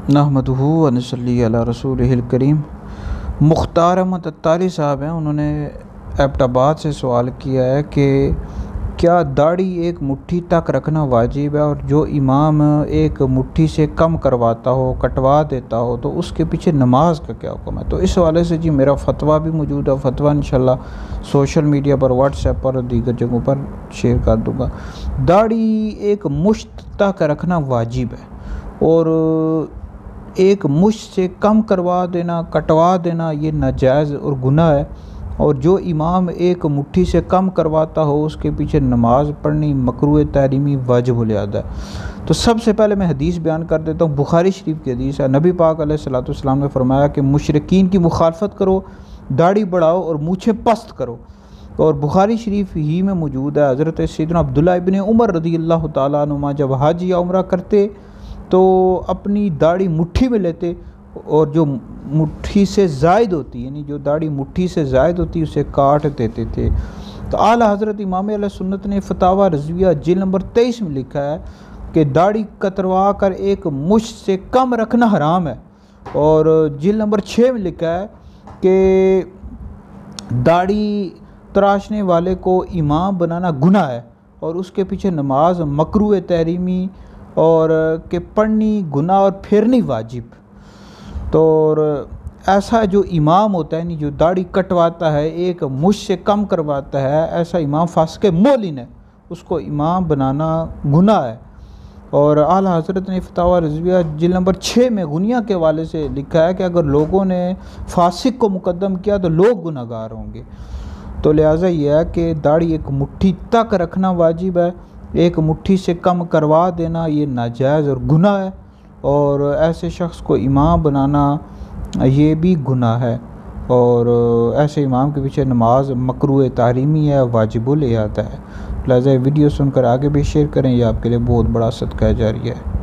नहमदुहु व नसल्ली अला रसूलिहिल करीम। मुख्तार अहमद अत्तारी साहब हैं, उन्होंने एबटाबाद से सवाल किया है कि क्या दाढ़ी एक मुट्ठी तक रखना वाजिब है, और जो इमाम एक मुट्ठी से कम करवाता हो, कटवा देता हो, तो उसके पीछे नमाज का क्या हुक्म है। तो इस हवाले से जी मेरा फतवा भी मौजूद है। फतवा इंशाल्लाह सोशल मीडिया पर, व्हाट्सएप पर और दीगर जगहों पर शेयर कर दूँगा। दाढ़ी एक मुश्त तक रखना वाजिब है, और एक मुश्त से कम करवा देना, कटवा देना, ये नाजायज़ और गुनाह है। और जो इमाम एक मुट्ठी से कम करवाता हो, उसके पीछे नमाज पढ़नी मकरूह तहरीमी वाजिब बुनियाद है। तो सबसे पहले मैं हदीस बयान कर देता हूँ। बुखारी शरीफ की हदीस है। नबी पाक अलैहिस्सलाम ने फरमाया कि मुशरिकीन की मुखालफत करो, दाढ़ी बढ़ाओ और मूछें पस्त करो। और बुखारी शरीफ ही में मौजूद है, हज़रत सैयदना अब्दुल्लाह इब्न उमर रज़ियल्लाहु ताला अन्हुमा जब हज या उम्रा करते तो अपनी दाढ़ी मुट्ठी में लेते, और जो मुट्ठी से ज़ायद होती, यानी जो दाढ़ी मुट्ठी से ज़ायद होती, उसे काट देते थे। तो आला हज़रत इमाम अहले सुन्नत ने फतावा रज़विया जिल्द नंबर 23 में लिखा है कि दाढ़ी कतरवा कर एक मुश्त से कम रखना हराम है। और जिल्द नंबर 6 में लिखा है कि दाढ़ी तराशने वाले को इमाम बनाना गुनाह है, और उसके पीछे नमाज मकरूह तहरीमी और के पढ़नी गुनाह और फेरनी वाजिब। तो ऐसा जो इमाम होता है, नहीं जो दाढ़ी कटवाता है, एक मुश्त से कम करवाता है, ऐसा इमाम फासिक मोलिन है, उसको इमाम बनाना गुनाह है। और आला हज़रत ने फतावा रज़विया जिल्द नंबर 6 में गुनिया के हवाले से लिखा है कि अगर लोगों ने फासिक को मुकद्दम किया तो लोग गुनाहगार होंगे। तो लिहाजा यह है कि दाढ़ी एक मुट्ठी तक रखना वाजिब है, एक मुट्ठी से कम करवा देना ये नाजायज़ और गुनाह है, और ऐसे शख्स को इमाम बनाना ये भी गुनाह है। और ऐसे इमाम के पीछे नमाज मकरूह तहरीमी है, वाजिबुल इयादा है। लिहाजा वीडियो सुनकर आगे भी शेयर करें, यह आपके लिए बहुत बड़ा सदका जारिया है।